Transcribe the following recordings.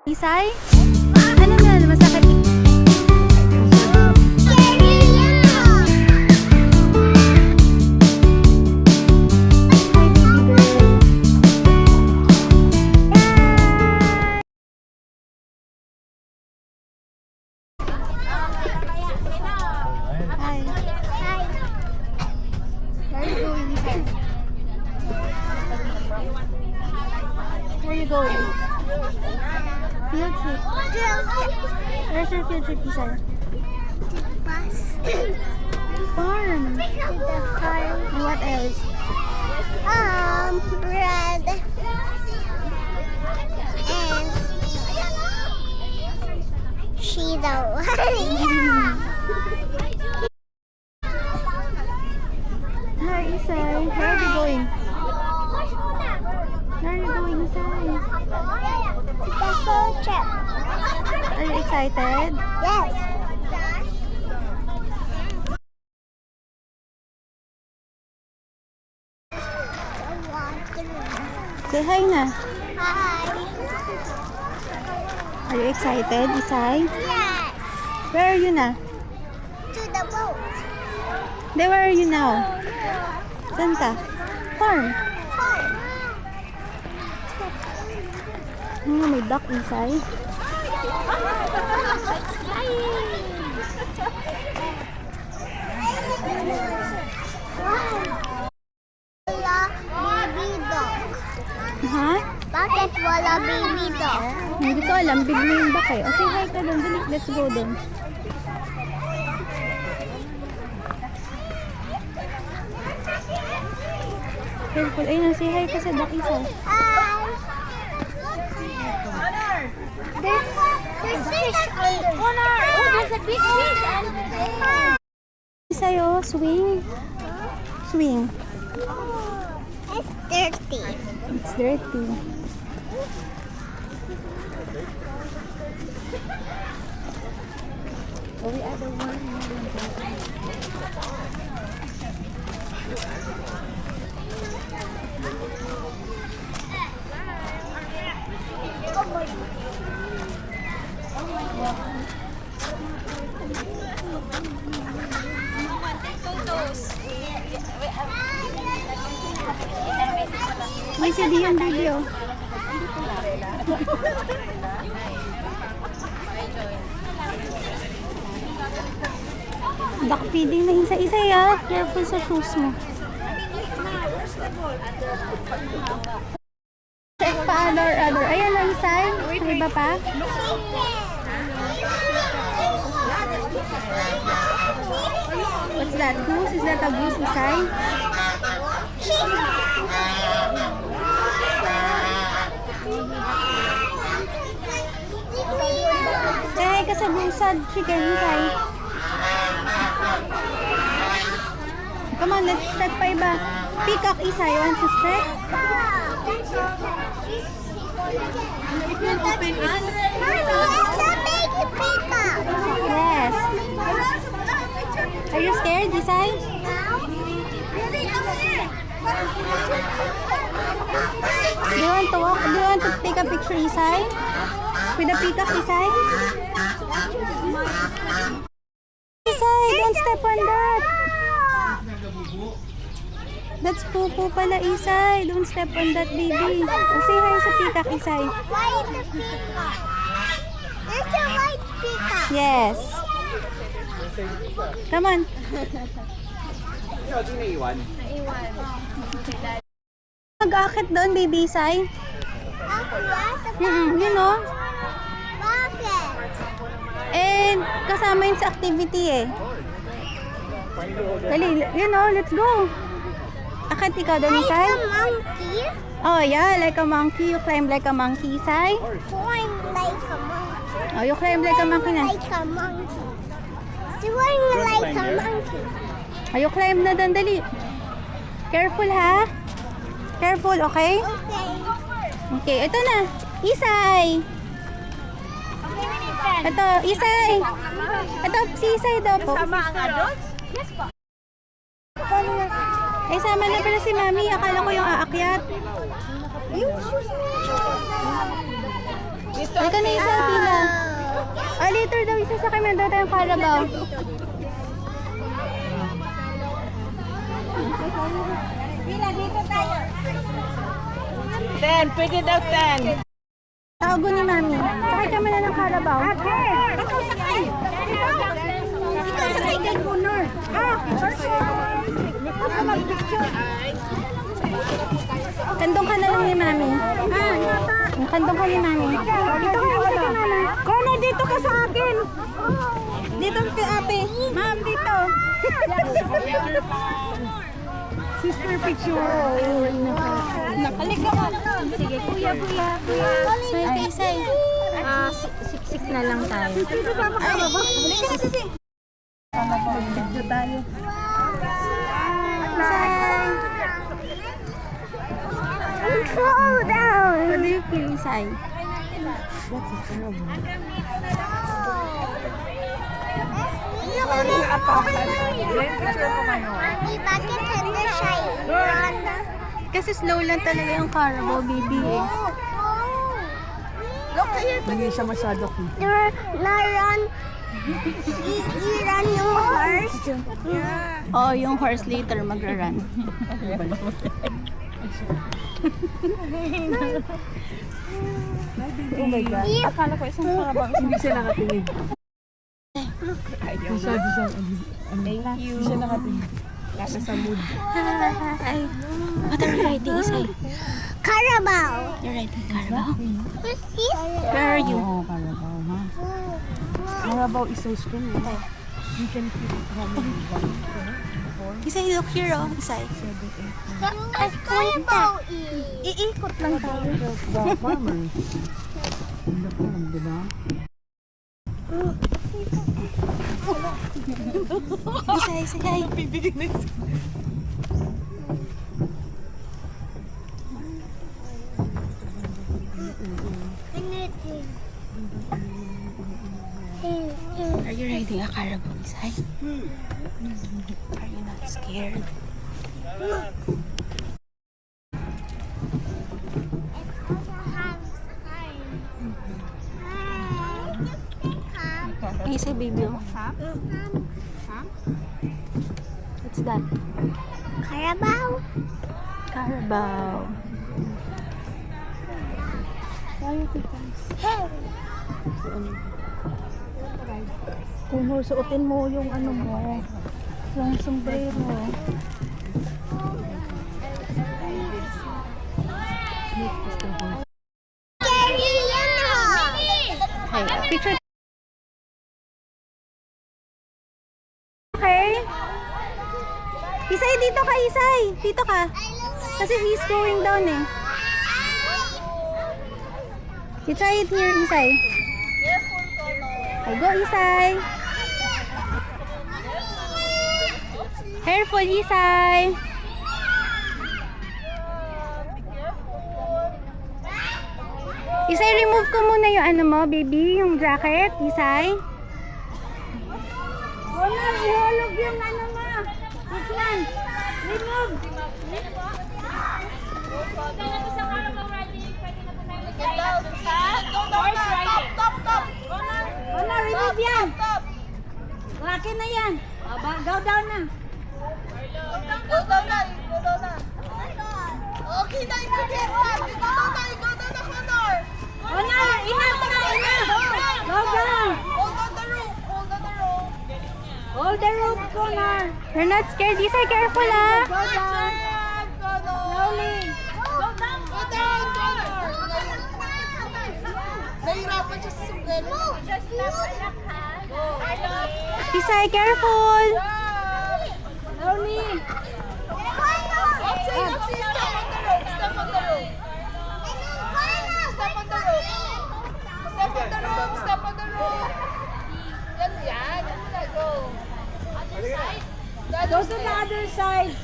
Isay? Ano na? Masakit? Hi. Hi. Where are you going, Isay? Where are you going? Field trip. Where's your field trip, Isay? To the bus. Farm. To the farm. And what else? Bread. And Cheeto. Hi, Isay. Where are you going? Where are you going, Isay? To the field trip. Are you excited? Yes. Say hi na. Hi. Are you excited, Isay? Yes. Where are you na? To the boat. Where are you now? Saan ka? Farm. Farm. May duck, Isay. Wala baby dog. Ha? Bakit wala baby dog? Hindi ko alam. Big na yung duck eh. O, say hi ka doon. Dali, let's go doon. Careful. Ayun, say hi ka sa duck, Isay. Hi. There's fish under. Oh, there's a big fish under. Isay, oh, swing. Swing. It's dirty. It's dirty. Oh, we add the one. May CD yung video. Duck feeding na isa-isa ya. Careful sa shoes mo. Check pa other. Ayan na, Isay. May iba pa? What's that? Goose? Is that a goose, Isay? Say hi ka sa busad chicken, Isay. Come on, let's check pa iba. Peacock, Isay. You want to check? If you open it's a baby peacock. Yes. Are you scared, Isay? Really? Come here. Do you want to walk? Do you want to take a picture, Isay? With the peacock, Isay? Isay, don't step on that. That's poo-poo pala, Isay. Don't step on that, baby. Oh, say hi sa peacock, Isay. Why is the peacock? There's a white peacock. Yes. Come on. Mag-akit doon, baby Isay. You know? Bakit? And kasama yun sa activity eh. Dali, you know, let's go. Akit ikaw doon, Like Isay. a monkey? Oh yeah, like a monkey. You climb like a monkey, Isay. Swing like a monkey. Oh, you climb like a monkey na. Like a monkey. Swing like a monkey. Oh, you climb na doon, dali. Careful ha. Careful, okay? Okay. Okay, ito na. Isay. Ito, Isay. Ito, si Isay daw po. Sama ang adults? Yes po. Ay, sama na pala si Mami. Akala ko yung aakyat. Yung shoes mo. Halika na isa, pila. Ah, later daw, isa sa kami daw tayong Carabao. Pila, dito tayo. 10, pwede daw 10. Tago ni Mami. Sakay kami na ng Carabao. Ikaw sakay. Ikaw sakay kay Connor. Ako mag-picture. Kandong ka na lang ni Mami. Kandong ka ni Mami. Dito ka na kay Mami. Kono, dito ka sa akin. Dito kay ate. Ma'am, dito. Sister picture. Halika ka. Sige, kuya. Smile kay Isay. Siksik na lang tayo. Halika na, sige. Picture tayo. Isay. Slow down. How do you feel, Isay? Bakit hindi siya? Kasi slow lang talaga yung Carabao, baby eh. Hindi siya masyado Naran. Iran yung horse. Oo, yung horse later magra-run. Oh my God. Akala ko isang Carabao. Hindi siya nakatingin. Masyado siyang Thank you. Hindi siya nakatingin. Nasa sa mood. Hi. What are you riding, Isay? Carabao. You're riding Carabao? Who's this? Where are you? Oo, Carabao, ha? Carabao is so strong. You can feel it coming. Isay, look here, oh. Isay. Ay, Carabao Iikot lang tayo. The farmer. In the farm, di ba? Isay. Ay. Are you riding a Carabao, Isay? Are you not scared? Isay, baby, oh. What's that? Carabao. Carabao. Hey. Kunor, suotin mo yung ano mo. Yung sombrero. Scary yan ha. Hey, picture. Okay. Isay, dito ka, Isay. Dito ka. Kasi he's going down eh. You try it here, Isay. Okay, go, Isay. Careful, Isay. Isay, remove ko muna yung ano mo, baby, yung jacket, Isay. Wala, ihulog yung ano mo. This one. Remove. Wala, remove yan. Akin na yan. Go down na. Go down na. Okay na, it's okay. Go down na, Connor. Wala, enough na, enough. Go down. Hold the rope, Connor. You're not scared, Isay, careful ah. Go down. Slowly. Nahirapan siya sa sombrero. Isay, careful. Slowly. Step on the rope. Yan. Go. Go to the other side.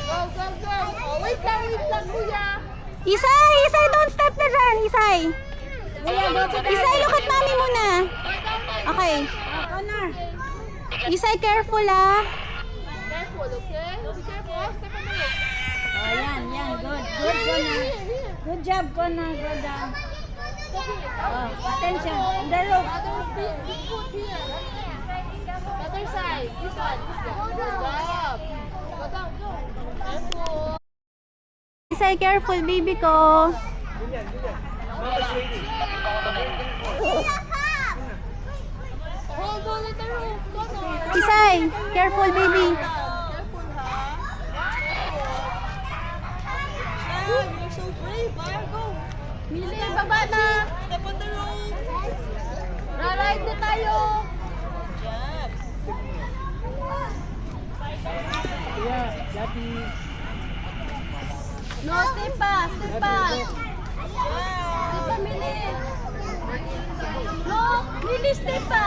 Go. Oh, wait lang, kuya. Isay, don't step na dyan, Isay. Kuya, go to the Isay, look at mami muna. Okay. Connor. Isay, careful ah. Careful, okay? Be careful. Step on the rope. Oh, yan. Good. Good, Kona. Good job, Kona. Good job. Oh, attention. In the rope. Other side. This one. Good job. Go down. Careful. Isay, careful, baby ko. Hold on at the rope. Connor. Isay, careful, baby. Careful, ha? You're so brave. Go. Mili, baba na. Step on the rope. Ride na tayo. Yeah, Yapi. No, step pa. Step pa. Step pa, Mili. No, Mili, step pa.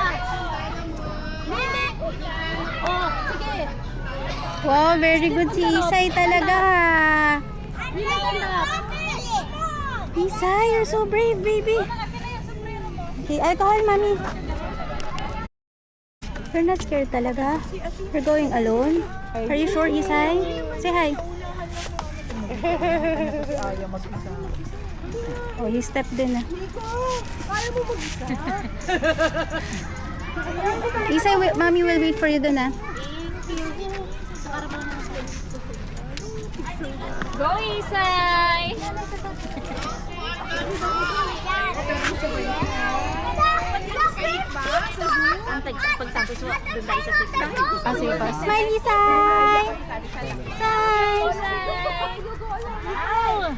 Mili. Oh, sige. Wow, very good si Isay talaga ha. Mili, stand up. Isay, you're so brave, baby. Okay, alcohol, mommy. You're not scared talaga? You're going alone? Are you sure, Isay? Say hi. Oh, you stepped din na. Isay, mommy will wait for you dun na. Go, Isay. Pagtapos mo, doon tayo sa sit down. Ah, sige pa. Smile, Isay! Isay! Wow!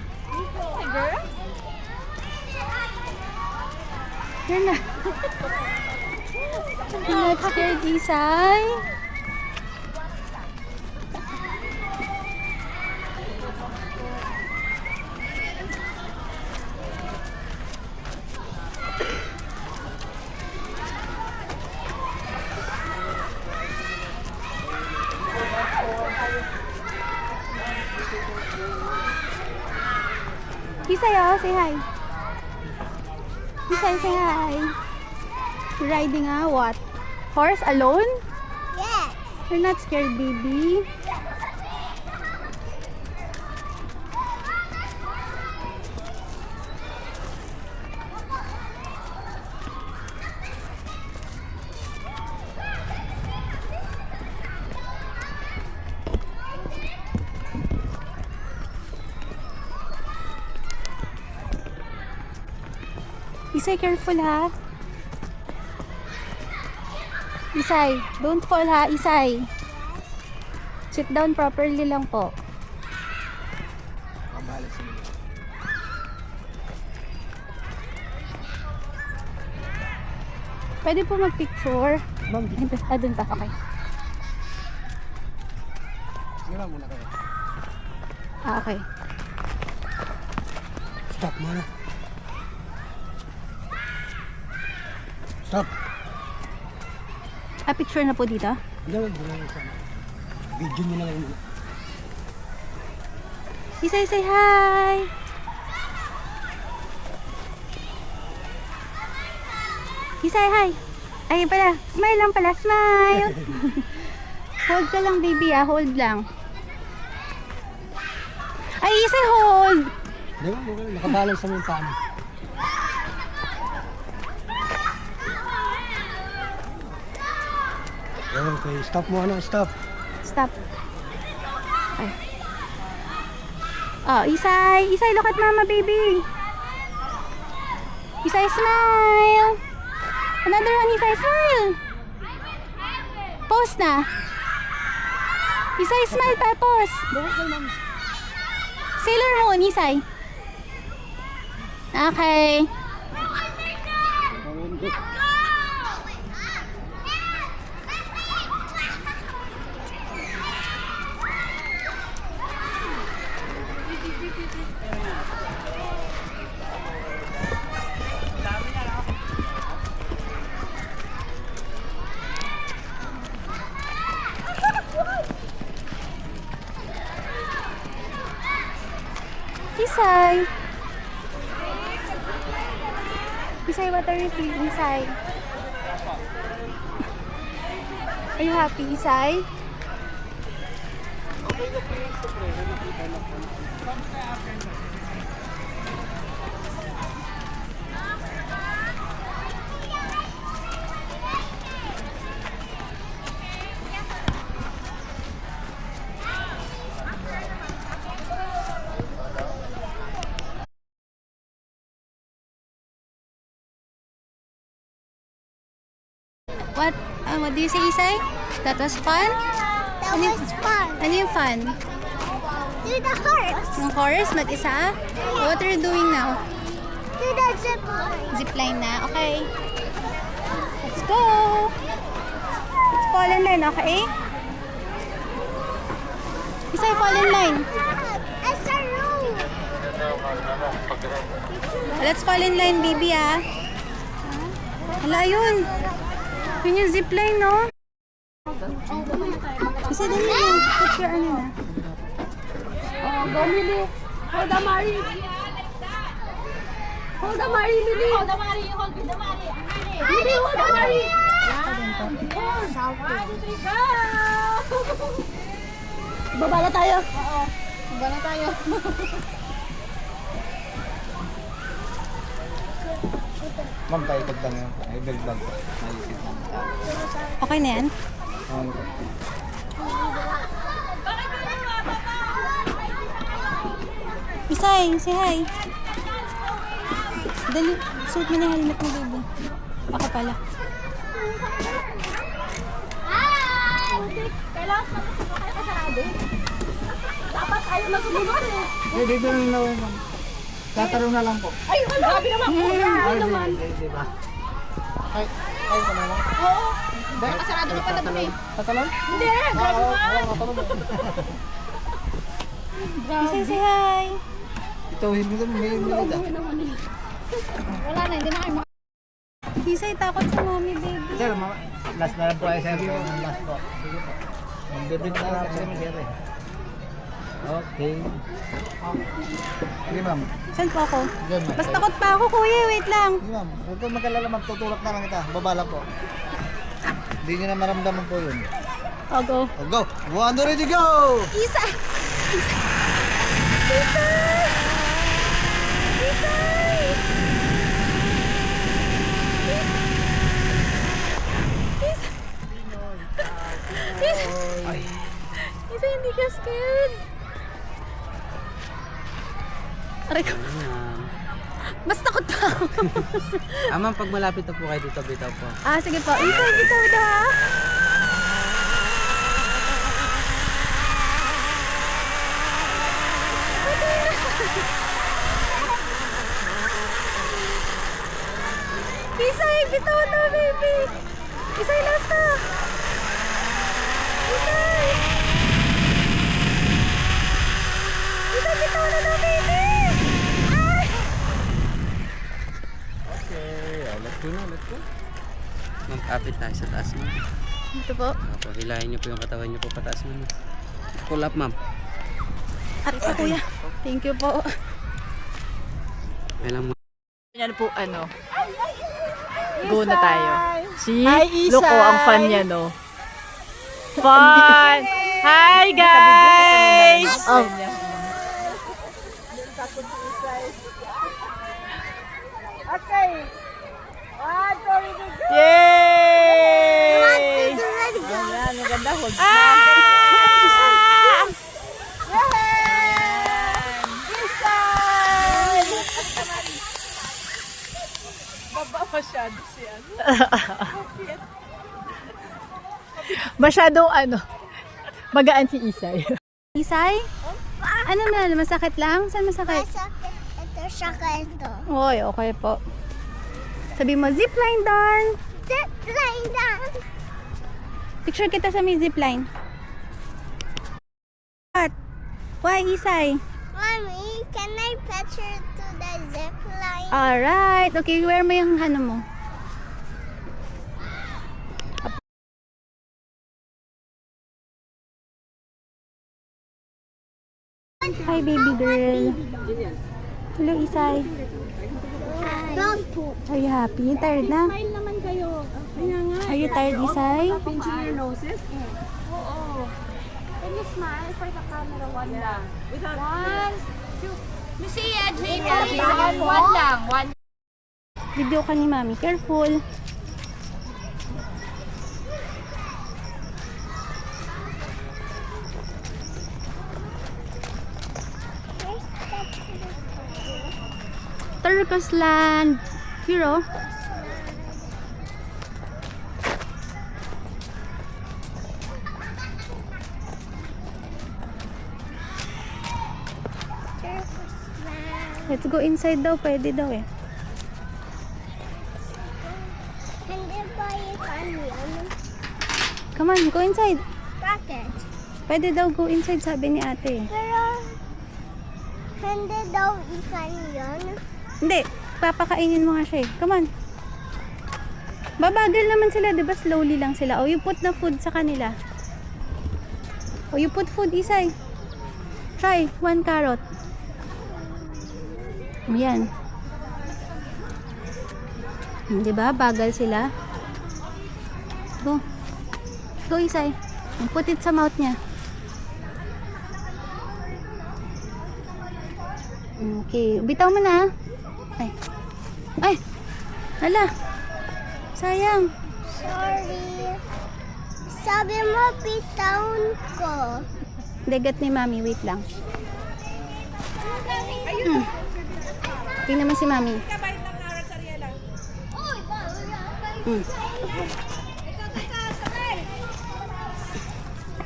Hi, girl. You're not. You're not scared, Isay? Isay, oh, say hi. Isay, say hi. You're riding a what? Horse alone? Yes. You're not scared, baby. Isay, careful ha. Isay, don't fall ha, Isay. Sit down properly lang po. Pwede po mag-picture. Ma'am, Dun pa, okay. sige lang muna kayo. Ah, okay. Stop muna. Stop. Ah, picture na po dito. Hindi, wag mo lang isa. Video nyo na lang muna. Isay, say hi! Isay, hi! Ay, pala. Smile lang pala. Smile! Hold ka lang, baby, ah. Hold lang. Ay, Isay, hold! Hindi ba? Nakabalance naman yung paano. Okay, stop muna. Stop. Stop. Ay. Oh, Isay! Isay, look at mama, baby! Isay, smile! Another one, Isay, smile! Pose na! Isay, smile pa, pose! Sailor Moon, Isay. Okay. Isay. Isay, what are you feeling, Isay? Are you happy, Isay? What do you say, Isay? That was fun? That was fun. Ano yung fun? Do the horse. Yung chorus, mag-isa? What are you doing now? Do the zip line. Zipline na. Okay. Let's go! Let's fall in line, okay? Isay, fall in line. It's a room. Let's fall in line, baby, ah. Hala, yun. Yun yung zipline, no? Isa, dali lang. Put your ano na. Oh, go, Mili. Hold the Mari. Hold the Mari, Mili. Hold the Mari. Hold the Mari. Mili, hold the Mari. 1, 2, 3, go! Baba na tayo. Oo. Baba na tayo. Ma'am, paikot lang yun. Ay, bag po. Naisip lang. Okay na yan? Isay, say hi. Dali, suot mo na yung helmet mo, baby. Ako pala. Kailangan pa kayo kasarado. Dapat ayaw na sumunod eh. Eh, dito na lang naman, ma'am. Tatanong na lang po. Ay, grabe naman po. Grabe naman. Di ba? Ay, pa naman. Oo. Nakasarado ka pa naman eh. Tatalon? Hindi, grabe naman. Isay, say hi. Ito, hindi mo may minute ah. Wala na, hindi na kayo Isay, takot sa mommy, baby. Sir, last na lang po ay sir. Last po. Sige po. Mag-debit na lang po kami sir eh. Okay. Sige ma'am. Saan po ako? Diyan ma'am. Mas takot pa ako, kuya. Wait lang. Sige ma'am. Huwag kang mag-alala, magtutulak na lang kita. Babala po. Hindi nyo na maramdaman po yun. I'll go. Oh, go! 1, ready, go! Isa! Isa, hindi ka scared. Aray ko. Mas takot pa ako. Ma'am, pag malapit na po kayo dito, bitaw po. Sige po. Isa, bitaw daw ha. Isay, bitaw na, baby. Isay, last na. Isay. Isay, bitaw na, baby. Ay! Okay, let's go na, let's go. Ma'am, kapit tayo sa taas mo. Ito po. Opo, hilahin niyo po yung katawan niyo po pataas mo. Pull up, ma'am. Aray po, kuya. Thank you po. Kailan mo. Yan po go na tayo. See? Look, ang fun niya, no? Fun! Hi, guys! Oh. Yay! Ayan, maganda. Hold Masyadong magaan si Isay. Isay? Ano na? Masakit lang? Saan masakit? Masakit. Ito siya ito. Oy, okay po. Sabi mo, zipline doon. Zip line down. Picture kita sa may zipline. What? Why, Isay? Mommy, can I picture to the zip line? Alright. Okay, wear mo yung ano mo. Hi, baby girl. Hello, Isay. Dog poop. Are you happy? Tired na? Smile naman kayo. Kaya nga. Are you tired, Isay? Pinching your noses? Oo. Can you smile for the camera? One lang. One, two. Lucia, Jamie, one lang. One. Video ka ni Mami. Careful. Turcos Land. Hero. Let's go inside daw. Pwede daw eh. Hindi ba yung canyon? Come on, go inside. Bakit? Pwede daw go inside, sabi ni ate. Pero, hindi daw ikan yun. Hindi, papakainin mo nga siya eh. Come on. Babagal naman sila, di ba? Slowly lang sila. Oh, you put na food sa kanila. Oh, you put food, Isay. Try, 1 carrot. Ayan. Di ba? Bagal sila. Go. Go, Isay. Put it sa mouth niya. Okay. Bitaw mo na. Ay. Ay. Hala. Sayang. Sorry. Sabi mo, pitawan ko. Dagat ni Mami. Wait lang. Tingnan mo si Mami.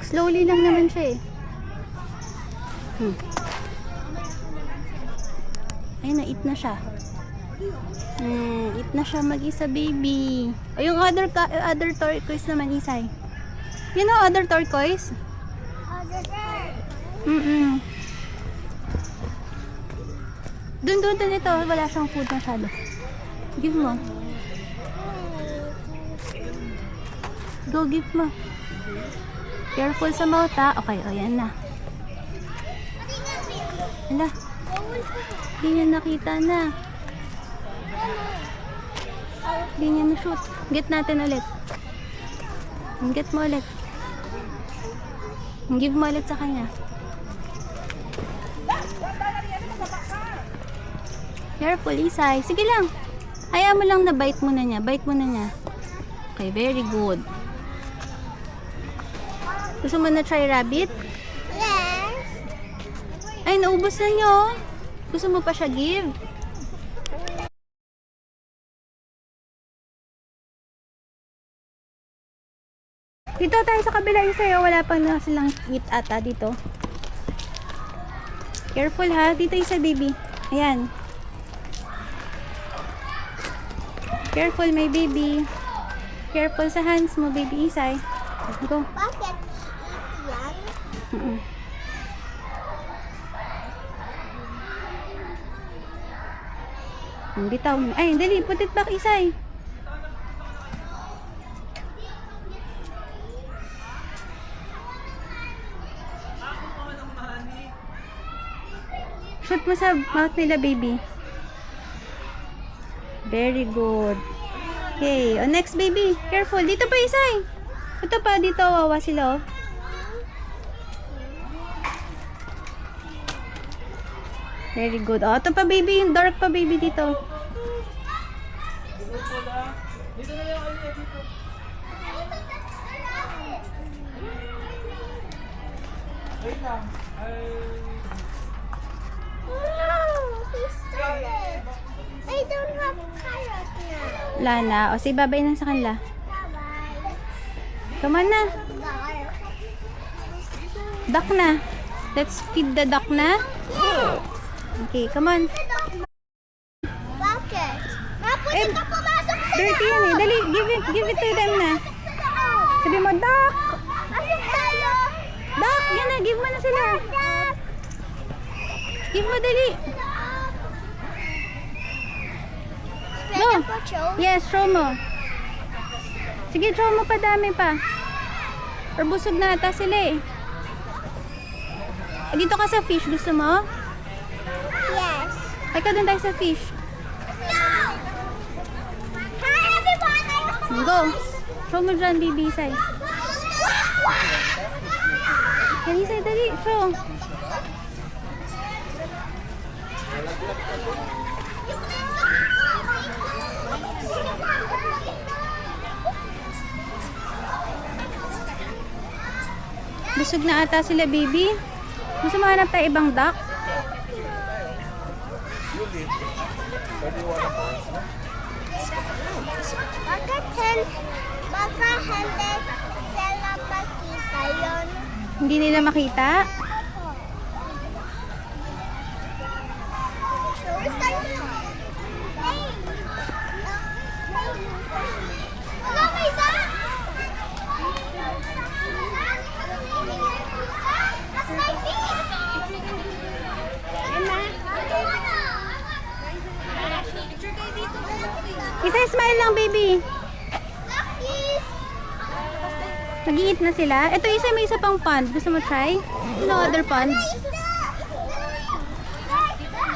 Slowly lang naman siya eh. Ay, na-eat na siya. Eat na siya mag-isa, baby. O yung other turquoise naman, Isay. You know other turquoise? Dun ito. Wala siyang food masyado. Give mo. Go, give mo. Careful sa mouth, ha? Okay, o yan na. Hala. Hindi niya nakita na. Hindi niya na-shoot. Get natin ulit. Get mo ulit. Give mo ulit sa kanya. Careful, Isay. Sige lang. Hayaan mo lang na bite mo na niya. Bite mo na niya. Okay, very good. Gusto mo na try rabbit? Yes. Ay, naubos na niyo. Gusto mo pa siya give? Dito tayo sa kabila yung sa'yo. Wala pang na silang eat ata dito. Careful ha. Dito yung sa baby. Ayan. Careful, my baby. Careful sa hands mo, baby Isay. Go. Bakit yan? Bitaw mo. Ay, dali. Put it back, Isay. Shoot mo sa mouth nila, baby. Very good. Okay. Oh, next, baby. Careful. Dito pa, Isay. Ito pa. Dito. Wawa sila, oh. Very good. Oh, ito pa, baby. Yung dark pa, baby, dito. No, he started. I don't have carrot now. Wala na. O, si babay na sa kanila. Bye-bye. Come on na. Duck na. Let's feed the duck na. Okay, come on. Bakit? Pwede Eh, ka pumasok sa dirty yan eh. Dali, give it to them na. Sabi mo, duck! Asok tayo! Duck! Yan na, give mo na sila. Give mo, dali. Go. Pwede po, Joe? Yes, throw mo. Sige, throw mo pa, dami pa. Or busog na ata sila eh. Dito ka sa fish, gusto mo? Yes. Ay ka dun tayo sa fish. No! Hi, everyone! Go. Throw mo dyan, baby Isay. Yan, Isay, dali. Show. Busog na ata sila, baby. Gusto mo hanap tayo ibang duck? Baka hindi sila makita yun. Hindi nila makita? Oh my God! That's my feet! Isa smile lang, baby. Luckies! Nag-i-eat na sila. Ito isa, may isa pang pond. Gusto mo try? No other pond.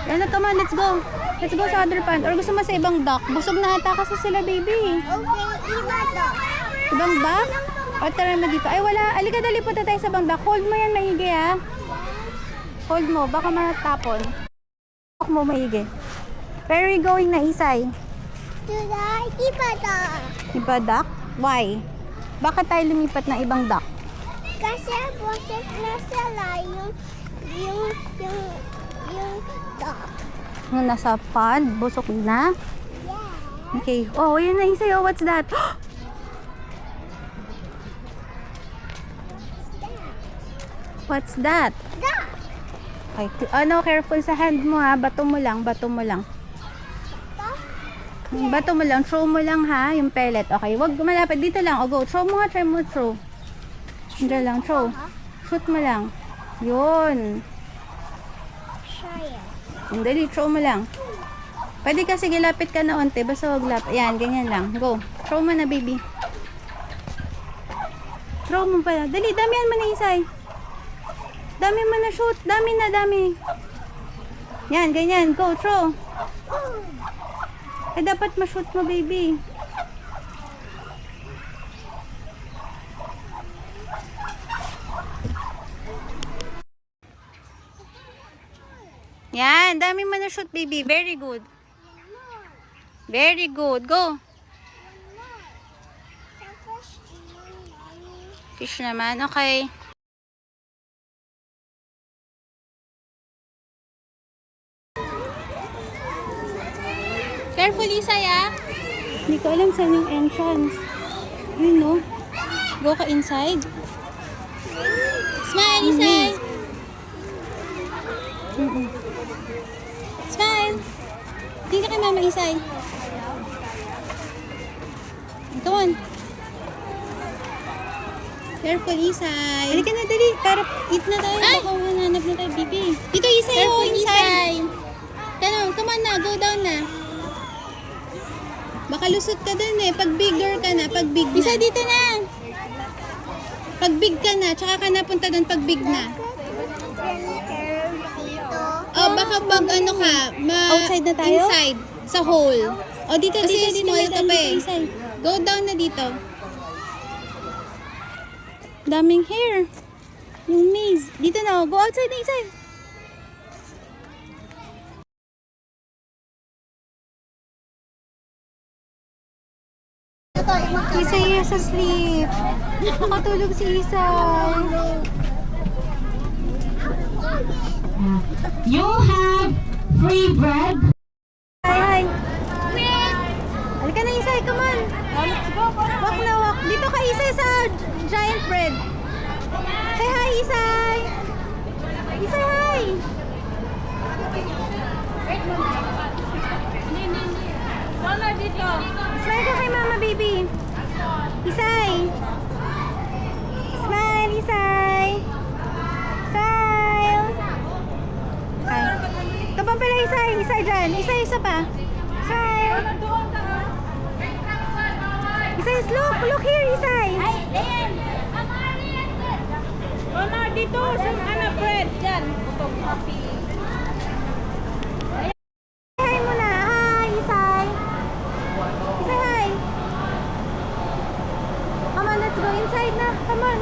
Ano, come on, let's go. Let's go sa other pond. Or gusto mo sa ibang dock? Busog na ata kasi sila, baby. Okay, iba to. Ibang dock? O tara mo dito. Ay, wala. Alika, dali punta tayo sa ibang dock. Hold mo yan, maigi, ha? Hold mo. Baka matapon. Hold mo, maigi. Where are we going na, Isay? To the iba to. Iba dock? Why? Bakit tayo lumipat ng ibang dock? Kasi busog na sila yung dog. Yung nasa pond, busog na. Yeah. Okay. Oh, yun na, Isay. Oh, what's that? What's that? Dog. Okay. Ano, careful sa hand mo, ha? Bato mo lang, bato mo lang. Bato mo lang, throw mo lang, ha? Yung pellet. Okay, wag malapit. Dito lang. O, go. Throw mo nga, try mo throw. Diyan lang, throw. Shoot mo lang. Yun. Try it. Yung dali, throw mo lang. Pwede ka, sige, lapit ka na onte. Basta wag lapit. Yan, ganyan lang. Go. Throw mo na, baby. Throw mo pala. Dali, damihan mo na, Isay. Dami mo na shoot. Dami na, dami. Yan, ganyan. Go, throw. Eh, dapat ma-shoot mo, baby. Yan, dami mo na shoot, baby. Very good. Very good. Go. Fish naman. Okay. Careful, Isay, ah. Hindi ko alam saan yung entrance. Yun, no? Go ka inside. Smile, Isay. Smile. Tingin ka kay Mama, Isay. Come on. Careful, Isay. Halika na, dali. Para eat na tayo. Baka mananap na tayo, baby. Dito, Isay. Careful, Isay. Come on na. Go down na. Baka lusot ka dun eh. Pag bigger ka na. Pag big na. Isa dito na. Pag big ka na. Tsaka ka napunta dun pag big na. Oh, baka pag ano ka. Outside na tayo? Inside. Sa hole. Oh, dito, dito, small ka pa eh. Go down na dito. Daming hair. Yung maze. Dito na. Go outside na, inside. Isay is asleep. Nakatulog si Isay. You have free bread. Hi, hi. Halika na, Isay. Come on. Let's go. Walk na, walk. Dito ka, Isay, sa giant bread. Say hi, Isay. Isay, hi. Wala dito. Smile ka kay Mama, baby. Isay. Smile, Isay. Smile. Ay. Ito pa pala, Isay. Isay dyan. Isay, isa pa. Smile. Isay, look here, Isay. Wala dito. Sa bread. Diyan. Hi muna. Hi, Isay. Isay, hi. Come on, let's go inside na. Come on.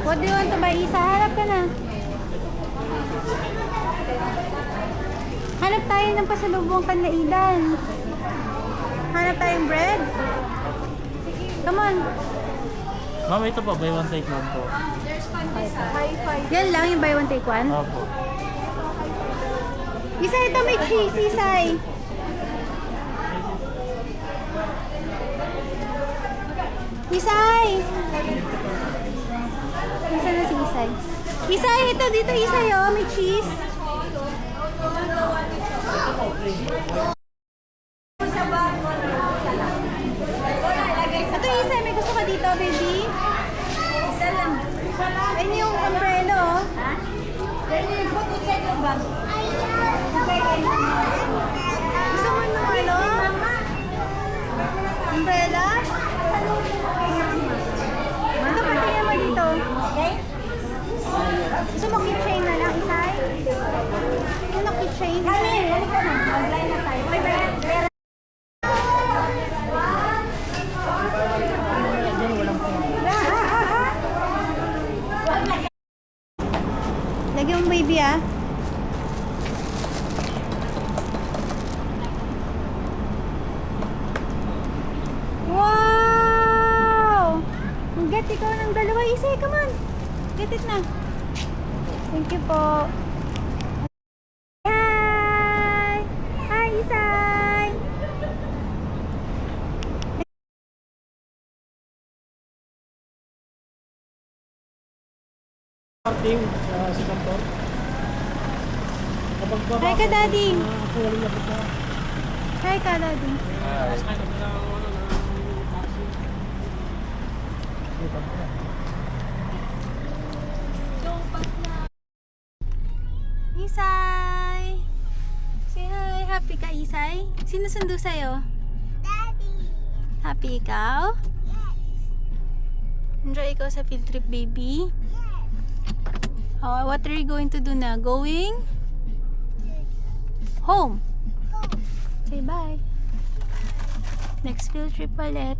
What do you want to buy, Isa? Hanap ka na. Hanap tayo ng pasalubong kanlaidan. Hanap tayong bread. Come on. Ma'am, ito po, buy one take one po. Yan lang yung buy one take one. Opo. Isa, ito may cheese, Isay. Isay! Isa na si Isay. Isay, ito dito, Isay, oh, may cheese. Ito, Isay, may gusto ka dito, baby? Isa lang. Ayun yung umbrella, oh. Gusto mo nung ano? Umbrella? Ito, patingin mo dito. Okay? Gusto mo keychain na lang, Isay? Ano keychain? Kami, halika na. Online na tayo. May pera. Lagyan mo, baby, ah. Wow! Get ikaw ng dalawa, Isay. Come on. Get it na. Thank you po. Hi! Hi, Isay! Parting sa kantor. Kapag Hi ka, Daddy. huling na po. Hi ka, Daddy. Isay! Say hi. Happy ka, Isay? Sino sundo sa'yo? Daddy. Happy ikaw? Enjoy ikaw sa field trip, baby? Oh, what are you going to do na? Going? Home. Say bye. Next field trip ulit.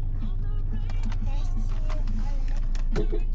Yes.